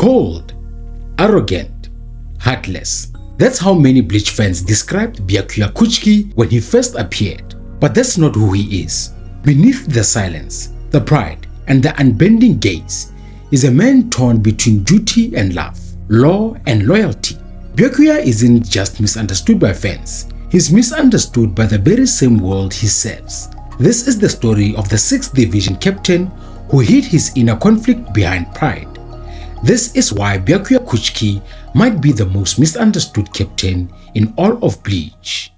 Cold, arrogant, heartless. That's how many Bleach fans described Byakuya Kuchiki when he first appeared. But that's not who he is. Beneath the silence, the pride, and the unbending gaze is a man torn between duty and love, law and loyalty. Byakuya isn't just misunderstood by fans, he's misunderstood by the very same world he serves. This is the story of the 6th Division captain who hid his inner conflict behind pride. This is why Byakuya Kuchiki might be the most misunderstood captain in all of Bleach.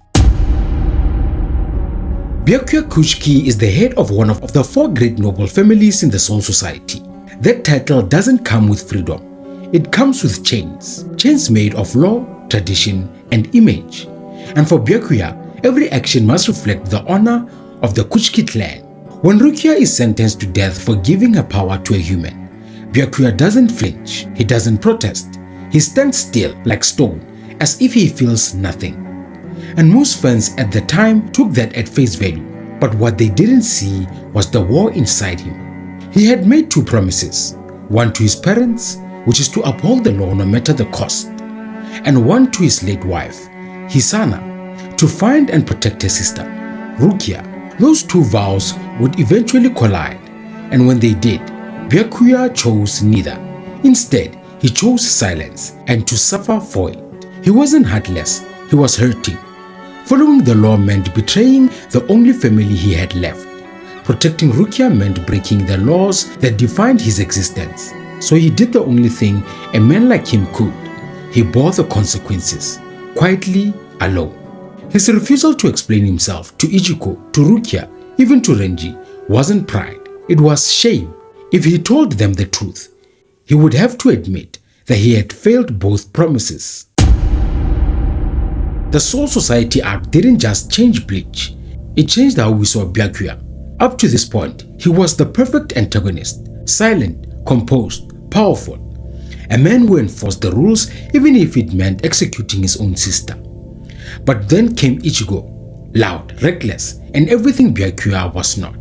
Byakuya Kuchiki is the head of one of the 4 great noble families in the Soul Society. That title doesn't come with freedom. It comes with chains. Chains made of law, tradition, and image. And for Byakuya, every action must reflect the honor of the Kuchiki clan. When Rukia is sentenced to death for giving her power to a human, Byakuya doesn't flinch, he doesn't protest. He stands still like stone, as if he feels nothing. And most fans at the time took that at face value, but what they didn't see was the war inside him. He had made 2 promises, one to his parents, which is to uphold the law no matter the cost, and one to his late wife, Hisana, to find and protect her sister, Rukia. Those 2 vows would eventually collide, and when they did, Byakuya chose neither. Instead, he chose silence and to suffer for it. He wasn't heartless, he was hurting. Following the law meant betraying the only family he had left. Protecting Rukia meant breaking the laws that defined his existence. So he did the only thing a man like him could. He bore the consequences, quietly, alone. His refusal to explain himself to Ichigo, to Rukia, even to Renji, wasn't pride, it was shame. If he told them the truth, he would have to admit that he had failed both promises. The Soul Society arc didn't just change Bleach, it changed how we saw Byakuya. Up to this point, he was the perfect antagonist, silent, composed, powerful. A man who enforced the rules even if it meant executing his own sister. But then came Ichigo, loud, reckless, and everything Byakuya was not.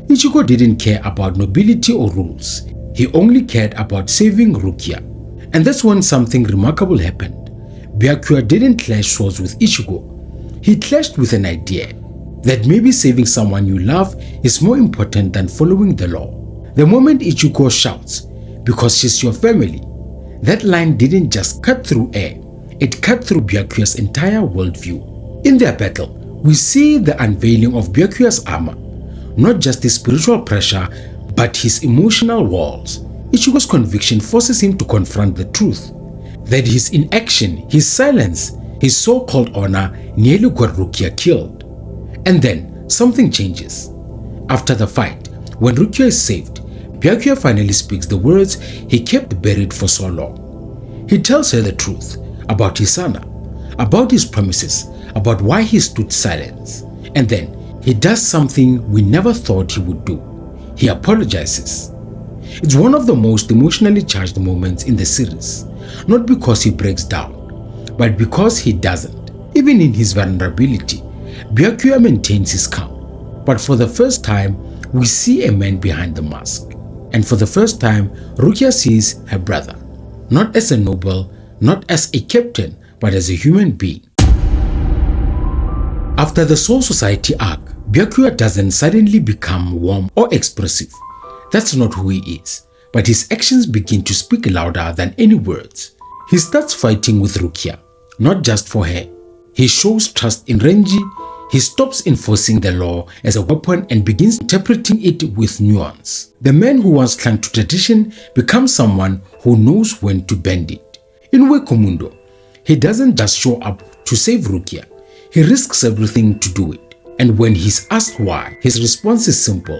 Ichigo didn't care about nobility or rules, he only cared about saving Rukia. And that's when something remarkable happened. Byakuya didn't clash swords with Ichigo, he clashed with an idea that maybe saving someone you love is more important than following the law. The moment Ichigo shouts, "Because she's your family," that line didn't just cut through air, it cut through Byakuya's entire worldview. In their battle, we see the unveiling of Byakuya's armor, not just his spiritual pressure, but his emotional walls. Ichigo's conviction forces him to confront the truth, that his inaction, his silence, his so-called honor nearly got Rukia killed. And then, something changes. After the fight, when Rukia is saved, Byakuya finally speaks the words he kept buried for so long. He tells her the truth about Hisana, about his promises, about why he stood silent. And then, he does something we never thought he would do. He apologizes. It's one of the most emotionally charged moments in the series, not because he breaks down, but because he doesn't. Even in his vulnerability, Byakuya maintains his calm. But for the first time, we see a man behind the mask. And for the first time, Rukia sees her brother, not as a noble, not as a captain, but as a human being. After the Soul Society arc, Byakuya doesn't suddenly become warm or expressive. That's not who he is, but his actions begin to speak louder than any words. He starts fighting with Rukia, not just for her. He shows trust in Renji, he stops enforcing the law as a weapon and begins interpreting it with nuance. The man who once clung to tradition becomes someone who knows when to bend it. In Wekumundo, he doesn't just show up to save Rukia, he risks everything to do it. And when he's asked why, his response is simple: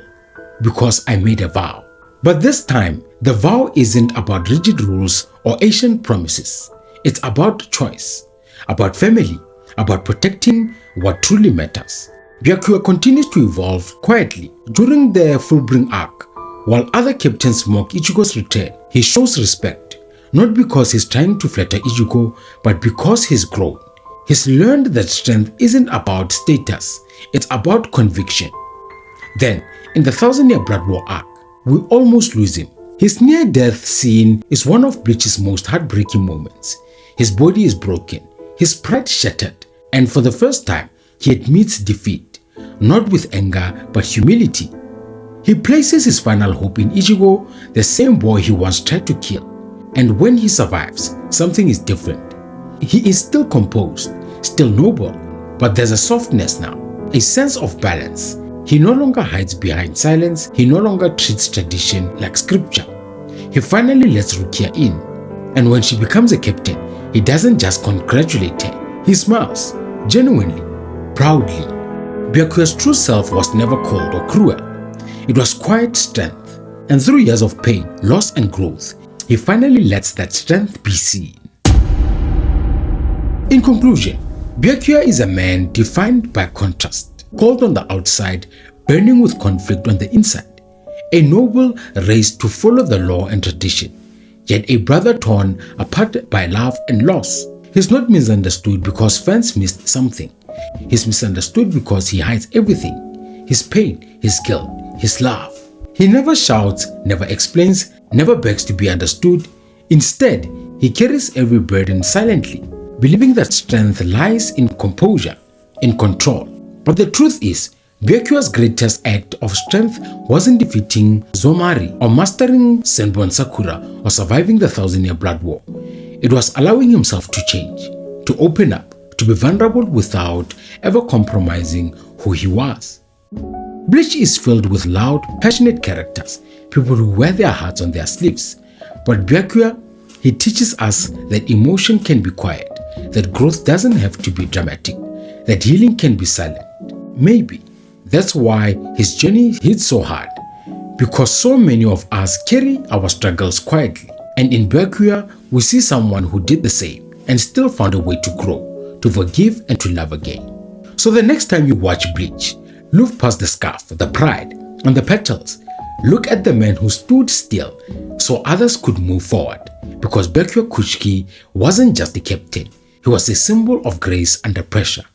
because I made a vow. But this time, the vow isn't about rigid rules or ancient promises. It's about choice, about family, about protecting what truly matters. Byakuya continues to evolve quietly. During the Fullbring arc, while other captains mock Ichigo's return, he shows respect, not because he's trying to flatter Ichigo, but because he's grown. He's learned that strength isn't about status, it's about conviction. Then, in the 1000-Year Blood War arc, we almost lose him. His near-death scene is one of Bleach's most heartbreaking moments. His body is broken, his pride shattered, and for the first time, he admits defeat, not with anger but humility. He places his final hope in Ichigo, the same boy he once tried to kill. And when he survives, something is different. He is still composed, still noble, but there's a softness now, a sense of balance. He no longer hides behind silence, he no longer treats tradition like scripture. He finally lets Rukia in, and when she becomes a captain, he doesn't just congratulate her, he smiles, genuinely, proudly. Byakuya's true self was never cold or cruel. It was quiet strength, and through years of pain, loss and growth, he finally lets that strength be seen. In conclusion, Byakuya is a man defined by contrast, cold on the outside, burning with conflict on the inside, a noble raised to follow the law and tradition, yet a brother torn apart by love and loss. He's not misunderstood because fans missed something. He's misunderstood because he hides everything, his pain, his guilt, his love. He never shouts, never explains, never begs to be understood. Instead, he carries every burden silently, believing that strength lies in composure, in control. But the truth is, Byakuya's greatest act of strength wasn't defeating Zomari or mastering Senbon Sakura or surviving the 1,000-year blood war. It was allowing himself to change, to open up, to be vulnerable without ever compromising who he was. Bleach is filled with loud, passionate characters, people who wear their hearts on their sleeves. But Byakuya, he teaches us that emotion can be quiet, that growth doesn't have to be dramatic, that healing can be silent. Maybe that's why his journey hits so hard, because so many of us carry our struggles quietly. And in Byakuya, we see someone who did the same and still found a way to grow, to forgive and to love again. So the next time you watch Bleach, look past the scarf, the pride, and the petals. Look at the man who stood still so others could move forward. Because Byakuya Kuchiki wasn't just a captain, he was a symbol of grace under pressure.